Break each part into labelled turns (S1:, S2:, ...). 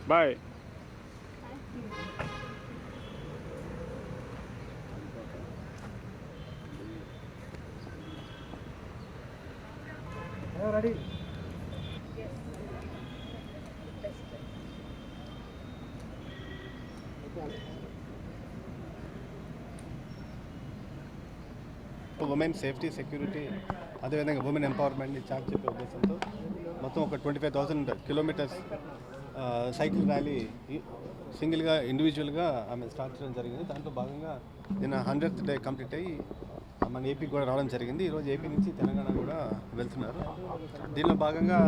S1: Bye.
S2: Ready?
S3: Women safety security అదేవిధంగా women ఎంపవర్మెంట్ని చాటి చెప్పే ఉద్దేశంతో మొత్తం ఒక 25,000 కిలోమీటర్స్ సైకిల్ ర్యాలీ సింగిల్గా ఇండివిజువల్గా ఆమె స్టార్ట్ చేయడం జరిగింది. దాంట్లో భాగంగా నిన్న 100th డే కంప్లీట్ అయ్యి మన ఏపీకి కూడా రావడం జరిగింది. ఈరోజు ఏపీ నుంచి తెలంగాణ కూడా వెళ్తున్నారు. దీనిలో భాగంగా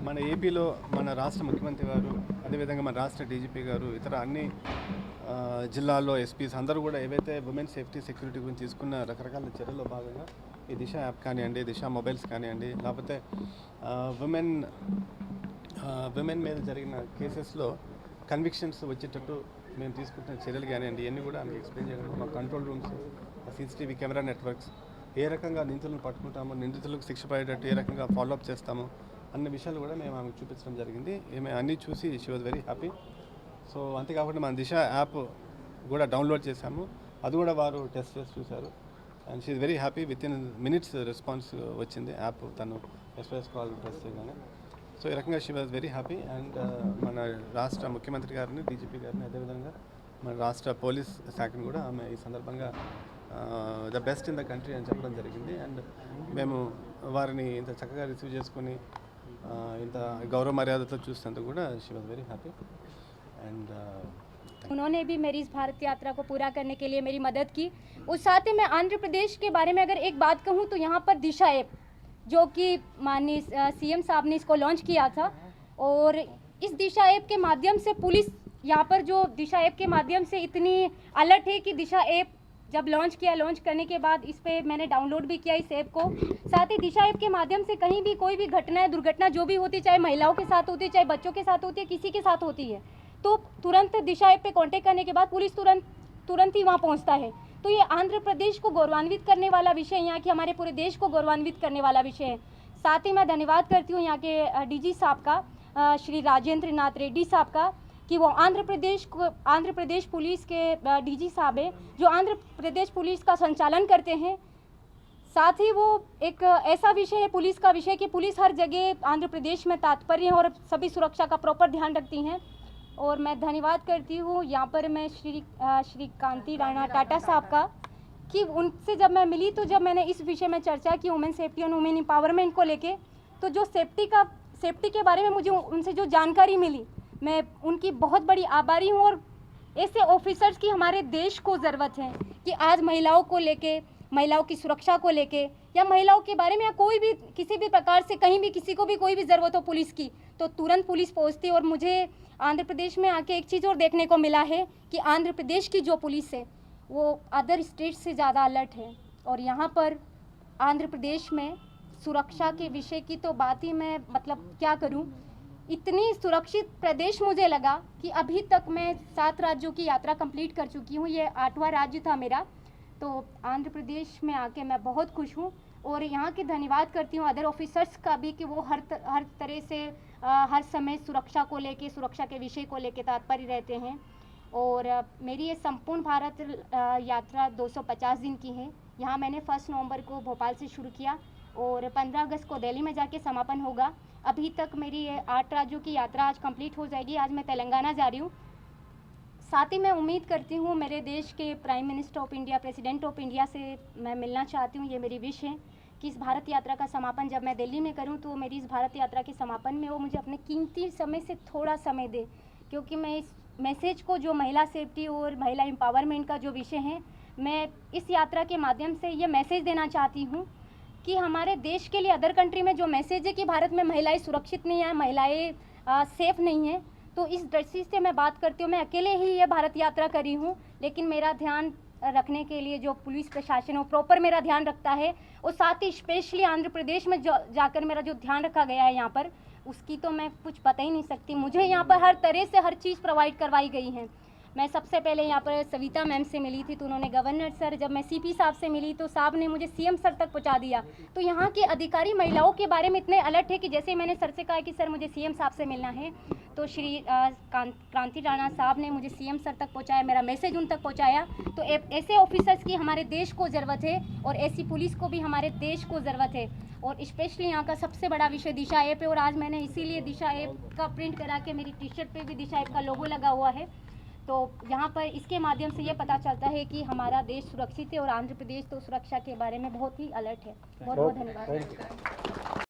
S3: మన ఏపీలో మన రాష్ట్ర ముఖ్యమంత్రి గారు, అదేవిధంగా మన రాష్ట్ర డీజీపీ గారు, ఇతర అన్ని జిల్లాల్లో ఎస్పీస్ అందరూ కూడా ఏవైతే ఉమెన్ సేఫ్టీ సెక్యూరిటీ గురించి తీసుకున్న రకరకాల చర్యల్లో భాగంగా ఈ దిశ యాప్ కానివ్వండి, దిశ మొబైల్స్ కానివ్వండి, లేకపోతే విమెన్ మీద జరిగిన కేసెస్లో కన్విక్షన్స్ వచ్చేటట్టు మేము తీసుకుంటున్న చర్యలు కానివ్వండి, ఇవన్నీ కూడా ఆమెకి ఎక్స్ప్లెయిన్ చేయడం, మా control rooms, CCTV camera networks, ఏ రకంగా నిందితులను పట్టుకుంటామో, నిందితులకు శిక్ష పడేటట్టు ఏ రకంగా ఫాలోఅప్ చేస్తామో అన్న విషయాలు కూడా మేము ఆమెకు చూపించడం జరిగింది. ఈమె అన్నీ చూసి she was very happy. So అంతేకాకుండా మన దిశ యాప్ కూడా డౌన్లోడ్ చేశాము, అది కూడా వారు టెస్ట్ చేసి చూశారు. And she is very happy. With in minutes response వచ్చింది యాప్ తను ఎస్ఓఎస్ కాల్ ప్రెస్ చేయగానే. సో ఈ రకంగా she was very happy. And మన రాష్ట్ర ముఖ్యమంత్రి గారిని, డీజీపీ గారిని, అదేవిధంగా మన రాష్ట్ర పోలీస్ శాఖను కూడా ఆమె ఈ సందర్భంగా the best in the country అని చెప్పడం జరిగింది. అండ్ మేము వారిని ఇంత చక్కగా రిసీవ్ చేసుకొని ఇంత గౌరవ మర్యాదతో చూసినందుకు కూడా she was very happy. And
S4: उन्होंने भी मेरी इस भारत यात्रा को पूरा करने के लिए मेरी मदद की। उस साथ ही मैं आंध्र प्रदेश के बारे में अगर एक बात कहूँ तो यहाँ पर दिशा ऐप जो कि माननीय सीएम साहब ने इसको लॉन्च किया था, और इस दिशा ऐप के माध्यम से पुलिस यहाँ पर जो दिशा ऐप के माध्यम से इतनी अलर्ट है कि दिशा ऐप जब लॉन्च करने के बाद इस पर मैंने डाउनलोड भी किया इस ऐप को। साथ ही दिशा ऐप के माध्यम से कहीं भी कोई भी घटना दुर्घटना जो भी होती, चाहे महिलाओं के साथ होती है, चाहे बच्चों के साथ होती है, किसी के साथ होती है, तो तुरंत दिशा ऐप पे कांटेक्ट करने के बाद पुलिस तुरंत ही वहाँ पहुँचता है। तो ये आंध्र प्रदेश को गौरवान्वित करने वाला विषय, यहाँ के हमारे पूरे देश को गौरवान्वित करने वाला विषय है। साथ ही मैं धन्यवाद करती हूँ यहाँ के डीजी साहब का, श्री राजेंद्र नाथ रेड्डी साहब का, कि वो आंध्र प्रदेश पुलिस के डीजी साहब है जो आंध्र प्रदेश पुलिस का संचालन करते हैं। साथ ही वो एक ऐसा विषय है पुलिस का विषय कि पुलिस हर जगह आंध्र प्रदेश में तात्पर्य है और सभी सुरक्षा का प्रॉपर ध्यान रखती हैं। और मैं धन्यवाद करती हूँ यहाँ पर मैं श्री कांति राणा टाटा साहब का, कि उनसे जब मैं मिली तो जब मैंने इस विषय में चर्चा की वुमेन सेफ्टी और वुमेन एम्पावरमेंट को लेके, तो जो सेफ्टी के बारे में मुझे उनसे जो जानकारी मिली, मैं उनकी बहुत बड़ी आभारी हूँ। और ऐसे ऑफिसर्स की हमारे देश को ज़रूरत है कि आज महिलाओं को लेके, महिलाओं की सुरक्षा को लेके, या महिलाओं के बारे में या कोई भी किसी भी प्रकार से कहीं भी किसी को भी कोई भी ज़रूरत हो पुलिस की, तो तुरंत पुलिस पहुंचती। और मुझे आंध्र प्रदेश में आके एक चीज़ और देखने को मिला है कि आंध्र प्रदेश की जो पुलिस है वो अदर स्टेट से ज़्यादा अलर्ट है। और यहाँ पर आंध्र प्रदेश में सुरक्षा के विषय की तो बात ही मैं मतलब क्या करूँ, इतनी सुरक्षित प्रदेश मुझे लगा कि अभी तक मैं 7 राज्यों की यात्रा कंप्लीट कर चुकी हूँ, ये 8वां राज्य था मेरा। तो आंध्र प्रदेश में आके मैं बहुत खुश हूँ। और यहाँ के धन्यवाद करती हूँ अदर ऑफिसर्स का भी कि वो हर तरह से हर समय सुरक्षा को लेके, सुरक्षा के विषय को लेके तत्पर रहते हैं। और मेरी ये संपूर्ण भारत यात्रा 250 दिन की है। यहाँ मैंने 1 नवंबर को भोपाल से शुरू किया और 15 अगस्त को दिल्ली में जाके समापन होगा। अभी तक मेरी ये 8 राज्यों की यात्रा आज कंप्लीट हो जाएगी। आज मैं तेलंगाना जा रही हूँ। साथ ही मैं उम्मीद करती हूँ मेरे देश के prime minister of India, president of India से मैं मिलना चाहती हूँ। ये मेरी विश है कि इस भारत यात्रा का समापन जब मैं दिल्ली में करूँ तो मेरी इस भारत यात्रा के समापन में वो मुझे अपने कीमती समय से थोड़ा समय दे, क्योंकि मैं इस मैसेज को, जो महिला सेफ्टी और महिला एम्पावरमेंट का जो विषय है, मैं इस यात्रा के माध्यम से ये मैसेज देना चाहती हूँ कि हमारे देश के लिए अदर कंट्री में जो मैसेज है कि भारत में महिलाएं सुरक्षित नहीं है, महिलाएं सेफ नहीं है, तो इस दृष्टि से मैं बात करती हूँ। मैं अकेले ही ये भारत यात्रा करी हूँ, लेकिन मेरा ध्यान रखने के लिए जो पुलिस प्रशासन वो प्रॉपर मेरा ध्यान रखता है, और साथ ही स्पेशली आंध्र प्रदेश में जाकर मेरा जो ध्यान रखा गया है यहाँ पर, उसकी तो मैं कुछ बता ही नहीं सकती। मुझे यहाँ पर हर तरह से हर चीज़ प्रोवाइड करवाई गई है। मैं सबसे पहले यहाँ पर सविता मैम से मिली थी तो उन्होंने गवर्नर सर, जब मैं सीपी साहब से मिली तो साहब ने मुझे सीएम सर तक पहुँचा दिया। तो यहाँ के अधिकारी महिलाओं के बारे में इतने अलर्ट है कि जैसे मैंने सर से कहा कि सर मुझे सीएम साहब से मिलना है, तो श्री क्रांति राणा साहब ने मुझे सीएम सर तक पहुँचाया, मेरा मैसेज उन तक पहुँचाया। तो ऐसे ऑफिसर्स की हमारे देश को ज़रूरत है और ऐसी पुलिस को भी हमारे देश को ज़रूरत है। और स्पेशली यहाँ का सबसे बड़ा विषय दिशा ऐप है, और आज मैंने इसीलिए दिशा ऐप का प्रिंट करा के मेरी टी शर्ट पे भी दिशा ऐप का लोगो लगा हुआ है। तो यहाँ पर इसके माध्यम से ये पता चलता है कि हमारा देश सुरक्षित है और आंध्र प्रदेश तो सुरक्षा के बारे में बहुत ही अलर्ट है। बहुत बहुत धन्यवाद।